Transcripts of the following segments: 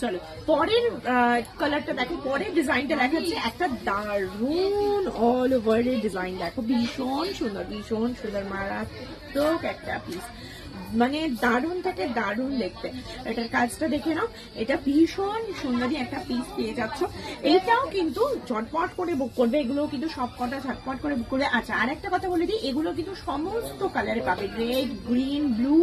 চলো পরের কালারটা দেখো, পরের ডিজাইনটা দেখাচ্ছি। একটা দারুন অল ওভার এর ডিজাইন দেখো, ভীষণ সুন্দর মারাত্মক একটা পিস, মানে দারুন থেকে দারুন দেখতে। এটার কাজটা দেখে নাও, এটা ভীষণ সুন্দরী একটা পিস পেয়ে যাচ্ছ। এইটাও কিন্তু ঝটপট করে বুক করবে, এগুলো কিন্তু সব কটা ঝটপট করে বুক করবে। আচ্ছা আর একটা কথা বলে দিই, এগুলো কিন্তু সমস্ত কালারে পাবে, রেড, গ্রিন, ব্লু,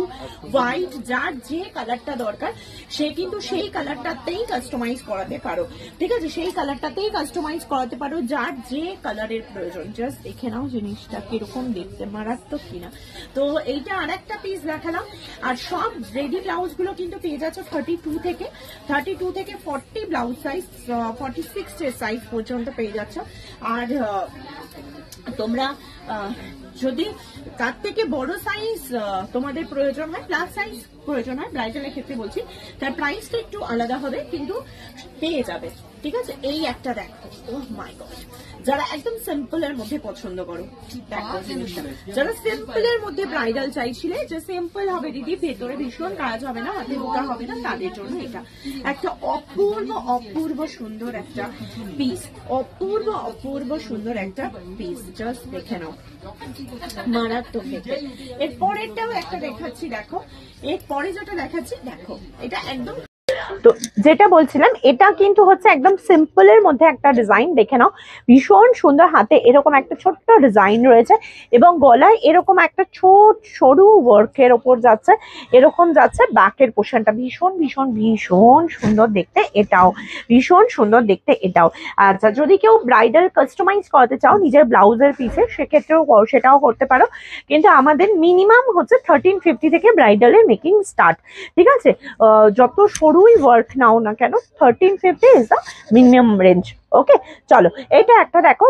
হোয়াইট, যার যে কালারটা দরকার সে কিন্তু সেই কালারটাতেই কাস্টমাইজ করাতে পারো, ঠিক আছে? সেই কালারটাতেই কাস্টমাইজ করাতে পারো যার যে কালারের প্রয়োজন। জাস্ট দেখে নাও জিনিসটা কিরকম দেখতে, মারাত্মক কিনা। তো এইটা আর একটা পিস দেখালাম। আর সব রেডি ব্লাউজ গুলো কিন্তু পেয়ে যাচ্ছ 32 থেকে 40 ব্লাউজ সাইজ, 46 এর সাইজ পর্যন্ত পেয়ে যাচ্ছ। আর তোমরা যদি তার থেকে বড় সাইজ তোমাদের প্রয়োজন হয়, প্লাস সাইজ প্রয়োজন হয় ব্রাইডালের ক্ষেত্রে বলছি, তার প্রাইসটা একটু আলাদা হবে কিন্তু পেয়ে যাবে, ঠিক আছে? এই একটা দেখো, ওহ মাই গড, যারা একদম সিম্পল এর মধ্যে পছন্দ করো, দেখো জিনিসটা, যারা সিম্পল এর মধ্যে ব্রাইডাল চাইছিলে, যে সিম্পল হবে দিদি, ভেতরে ভীষণ কাজ হবে না, হাতে বোকা হবে না, তাদের জন্য এটা একটা অপূর্ব সুন্দর একটা পিস, অপূর্ব সুন্দর একটা পিস। জাস্ট দেখে নাও, মারাত্মক দেখতে। এর পরেরটাও একটা দেখাচ্ছি, দেখো এর পরে যেটা দেখাচ্ছি দেখো, এটা একদম, তো যেটা বলছিলাম এটা কিন্তু হচ্ছে একদম সিম্পল এর মধ্যে একটা ডিজাইন, দেখে নাও ভীষণ সুন্দর। হাতে এরকম একটা ছোট্ট ডিজাইন রয়েছে এবং গলায় এরকম একটা ছোট সরু ওয়ার্কের ওপর যাচ্ছে, এরকম যাচ্ছে ব্যাকের পোর্শনটা, ভীষণ সুন্দর দেখতে, এটাও ভীষণ সুন্দর দেখতে এটাও। আচ্ছা যদি কেউ ব্রাইডাল কাস্টমাইজ করাতে চাও নিজের ব্লাউজের পিসে, সেক্ষেত্রেও সেটাও করতে পারো, কিন্তু আমাদের মিনিমাম হচ্ছে 1350 থেকে ব্রাইডালের মেকিং স্টার্ট, ঠিক আছে? যত সরুই ওয়ার্ক নাও না কেন 1350 ইজ দ্য মিনিমাম রেঞ্জ। ওকে চলো, এটা একটা দেখো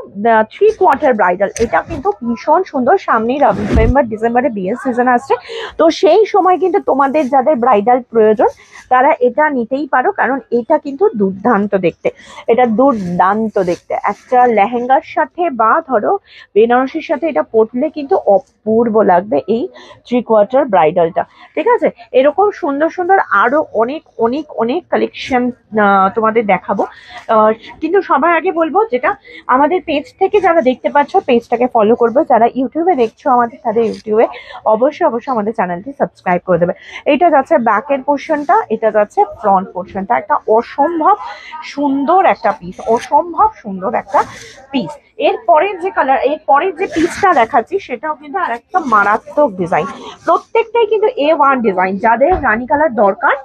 3/4 ব্রাইডাল, এটা কিন্তু ভীষণ সুন্দর। সামনেই নভেম্বর ডিসেম্বরে বিয়ের সিজন আসছে, তো সেই সময় কিন্তু তোমাদের যাদের ব্রাইডাল প্রয়োজন তারা এটা নিতেই পারো, কারণ এটা কিন্তু দুর্দান্ত দেখতে, এটা দুর্দান্ত দেখতে। একটা লেহেঙ্গার সাথে বা ধরো বেনারসির সাথে এটা পরলে কিন্তু অপূর্ব লাগবে এই 3/4 ব্রাইডালটা, ঠিক আছে? এরকম সুন্দর আরো অনেক কালেকশন তোমাদের দেখাবো, কিন্তু সবার আগে বলবো যেটা আমাদের পেজ থেকে যারা দেখতে পাচ্ছ পেজটাকে ফলো করবে, যারা ইউটিউবে দেখছো আমাদের তাদের ইউটিউবে অবশ্যই আমাদের চ্যানেলটি সাবস্ক্রাইব করে দেবে। এটা যাচ্ছে ব্যাকের পোর্শনটা, এটা যাচ্ছে ফ্রন্ট পোর্শনটা, একটা অসম্ভব সুন্দর একটা পিস, এরপরের যে পিসটা দেখাচ্ছি সেটাও কিন্তু আর একটা মারাত্মক ডিজাইন, প্রত্যেকটাই কিন্তু A1 ডিজাইন। যাদের রানী কালার দরকার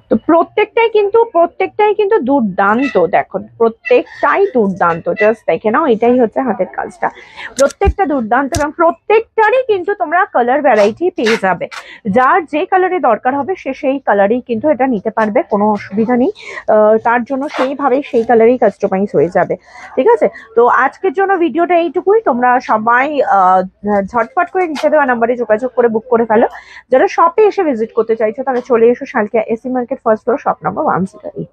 তো প্রত্যেকটাই কিন্তু দুর্দান্ত, দেখো প্রত্যেকটাই দুর্দান্ত, জাস্ট দেখে নাও, এটাই হচ্ছে হাতের কাজটা, প্রত্যেকটা দুর্দান্ত এবং প্রত্যেকটারই কিন্তু তোমরা কালার ভ্যারাইটি পেয়ে যাবে। যার যে কালারে দরকার হবে সে সেই কালারেই কিন্তু এটা নিতে পারবে, কোনো অসুবিধা নেই, তার জন্য সেইভাবে সেই কালারেই কাস্টমাইজ হয়ে যাবে, ঠিক আছে? তো আজকের জন্য ভিডিওটা এইটুকুই, তোমরা সবাই ঝটপট করে নিচে দেওয়া নাম্বারে যোগাযোগ করে বুক করে ফেলো। যারা শপে এসে ভিজিট করতে চাইছো তাহলে চলে এসো, Salkia AC market, first floor, shop number 108।